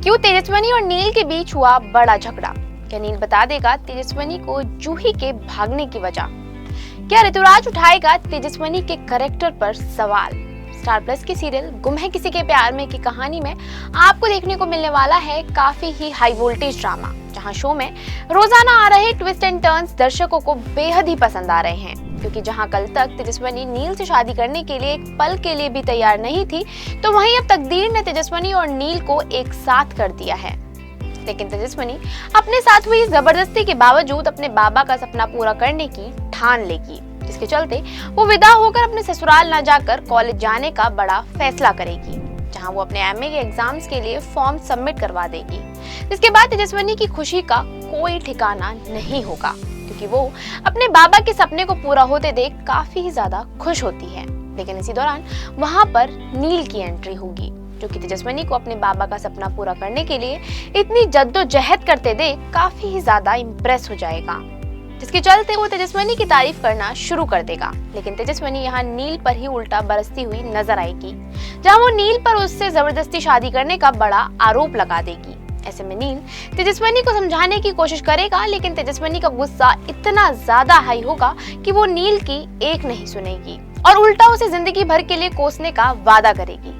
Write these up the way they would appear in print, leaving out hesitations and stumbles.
क्यों तेजस्विनी और नील के बीच हुआ बड़ा झगड़ा? क्या नील बता देगा तेजस्विनी को जूही के भागने की वजह? क्या ऋतुराज उठाएगा तेजस्विनी के कैरेक्टर पर सवाल? स्टार प्लस की सीरियल गुम है किसी के प्यार में की कहानी में आपको देखने को मिलने वाला है काफी ही हाई वोल्टेज ड्रामा, जहां शो में रोजाना आ रहे ट्विस्ट एंड टर्न्स दर्शकों को बेहद ही पसंद आ रहे हैं। क्योंकि जहां कल तक तेजस्विनी नील से शादी करने के लिए एक पल के लिए भी तैयार नहीं थी, तो वहीं अब तकदीर ने तेजस्विनी और नील को एक साथ कर दिया है। लेकिन तेजस्विनी अपने साथ हुई जबरदस्ती के बावजूद अपने बाबा का सपना पूरा करने की ठान लेगी, जिसके चलते वो विदा होकर अपने ससुराल न जाकर कॉलेज जाने का बड़ा फैसला करेगी, जहां वो अपने एमए के एग्जाम्स के लिए फॉर्म सबमिट करवा देगी। जिसके बाद तेजस्विनी की खुशी का कोई ठिकाना नहीं होगा, क्योंकि वो अपने बाबा के सपने को पूरा होते देख काफी ही ज्यादा खुश होती है। लेकिन इसी दौरान वहां पर नील की एंट्री होगी, जो कि तेजस्विनी को अपने बाबा का सपना पूरा करने के लिए इतनी जद्दोजहद करते देख काफी ही ज्यादा इम्प्रेस हो जाएगा, जिसके चलते वो तेजस्विनी की तारीफ करना शुरू कर देगा। लेकिन तेजस्विनी यहाँ नील पर ही उल्टा बरसती हुई नजर आएगी, जहाँ वो नील पर उससे जबरदस्ती शादी करने का बड़ा आरोप लगा देगी। ऐसे में नील तेजस्विनी को समझाने की कोशिश करेगा, लेकिन तेजस्विनी का गुस्सा इतना ज्यादा हाई होगा कि वो नील की एक नहीं सुनेगी और उल्टा उसे जिंदगी भर के लिए कोसने का वादा करेगी,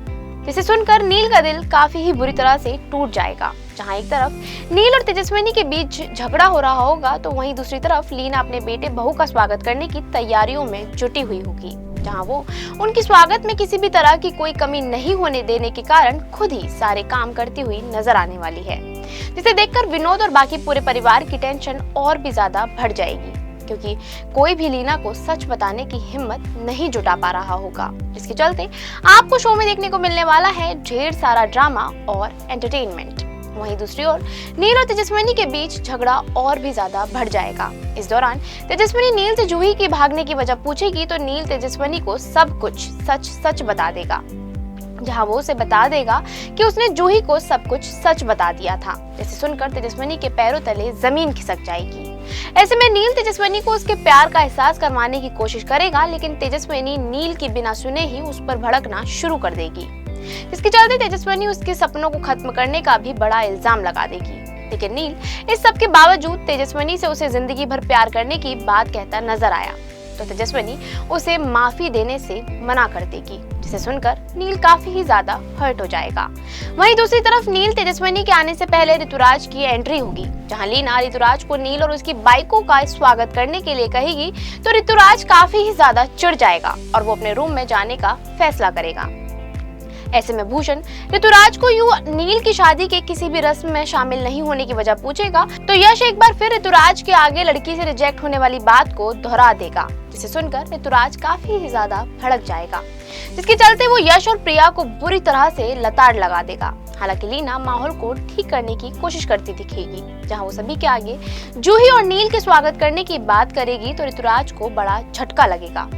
जिसे सुनकर नील का दिल काफी ही बुरी तरह से टूट जाएगा। जहां एक तरफ नील और तेजस्विनी के बीच झगड़ा हो रहा होगा, तो वहीं दूसरी तरफ लीना अपने बेटे बहू का स्वागत करने की तैयारियों में जुटी हुई होगी, जहां वो उनके स्वागत में किसी भी तरह की कोई कमी नहीं होने देने के कारण खुद ही सारे काम करती हुई नजर आने वाली है, जिसे देखकर विनोद और बाकी पूरे परिवार की टेंशन और भी ज्यादा बढ़ जाएगी, क्योंकि कोई भी लीना को सच बताने की हिम्मत नहीं जुटा पा रहा होगा। जिसके चलते आपको शो में देखने को मिलने वाला है ढेर सारा ड्रामा और एंटरटेनमेंट। वहीं दूसरी ओर नील और तेजस्विनी के बीच झगड़ा और भी ज्यादा बढ़ जाएगा। इस दौरान तेजस्विनी नील से जूही की भागने की वजह पूछेगी, तो नील तेजस्विनी को सब कुछ सच बता देगा, जहां वो उसे बता देगा कि उसने जूही को सब कुछ सच बता दिया था। जिसे सुनकर तेजस्विनी के पैरों तले जमीन खिसक जाएगी। ऐसे में नील तेजस्विनी को उसके प्यार का एहसास करवाने की कोशिश करेगा, लेकिन तेजस्विनी नील की बिना सुने ही उस पर भड़कना शुरू कर देगी, जिसके चलते तेजस्विनी उसके सपनों को खत्म करने का भी बड़ा इल्जाम लगा देगी। लेकिन नील इस सब के बावजूद तेजस्विनी से उसे जिंदगी भर प्यार करने की बात कहता नजर आया, तो तेजस्विनी उसे माफी देने से मना कर देगी, जिसे सुनकर नील काफी ही ज्यादा हर्ट हो जाएगा। वहीं दूसरी तरफ नील तेजस्विनी के आने से पहले ऋतुराज की एंट्री होगी, जहां लीना ऋतुराज को नील और उसकी बाइकों का स्वागत करने के लिए कहेगी, तो ऋतुराज काफी ही ज्यादा चिढ़ जाएगा और वो अपने रूम में जाने का फैसला करेगा। ऐसे में भूषण ऋतुराज को यूं नील की शादी के किसी भी रस्म में शामिल नहीं होने की वजह पूछेगा, तो यश एक बार फिर ऋतुराज के आगे लड़की से रिजेक्ट होने वाली बात को दोहरा देगा, जिसे सुनकर ऋतुराज काफी ही ज्यादा भड़क जाएगा, जिसके चलते वो यश और प्रिया को बुरी तरह से लताड़ लगा देगा। हालांकि लीना माहौल को ठीक करने की कोशिश करती दिखेगी, जहां वो सभी के आगे जूही और नील के स्वागत करने की बात करेगी, तो ऋतुराज को बड़ा झटका लगेगा।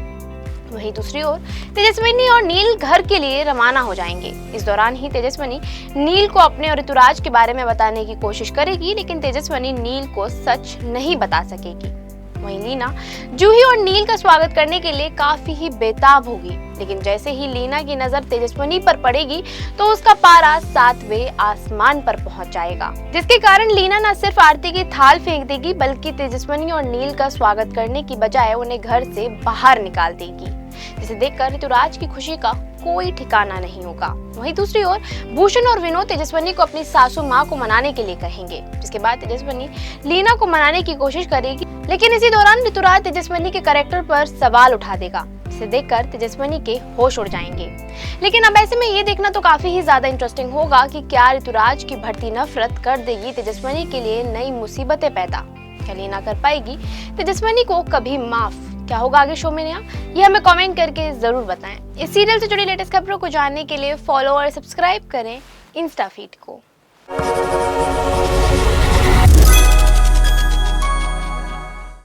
वहीं दूसरी ओर तेजस्विनी और नील घर के लिए रवाना हो जाएंगे। इस दौरान ही तेजस्विनी नील को अपने और ऋतुराज के बारे में बताने की कोशिश करेगी, लेकिन तेजस्विनी नील को सच नहीं बता सकेगी। वहीं लीना जूही और नील का स्वागत करने के लिए काफी ही बेताब होगी, लेकिन जैसे ही लीना की नजर तेजस्विनी पर पड़ेगी, तो उसका पारा 7वें आसमान पर पहुंच जाएगा, जिसके कारण लीना न सिर्फ आरती की थाल फेंक देगी, बल्कि तेजस्विनी और नील का स्वागत करने की बजाय उन्हें घर से बाहर निकाल देगी, जिसे देखकर ऋतुराज की खुशी का कोई ठिकाना नहीं होगा। वहीं दूसरी ओर भूषण और विनोद तेजस्विनी को अपनी सासू माँ को मनाने के लिए कहेंगे, जिसके बाद तेजस्विनी लीना को मनाने की कोशिश करेगी, लेकिन इसी दौरान ऋतुराज तेजस्विनी के कैरेक्टर पर सवाल उठा देगा, जिसे देखकर तेजस्विनी के होश उड़ जाएंगे। लेकिन अब ऐसे में ये देखना तो काफी ही ज्यादा इंटरेस्टिंग होगा कि क्या ऋतुराज की बढ़ती नफरत कर देगी तेजस्विनी के लिए नई मुसीबतें पैदा? क्या लीना कर पाएगी तेजस्विनी को कभी माफ? क्या होगा आगे शो में नया, ये हमें कमेंट करके जरूर बताएं। इस सीरियल से जुड़ी लेटेस्ट खबरों को जानने के लिए फॉलो और सब्सक्राइब करें इंस्टा फीड को।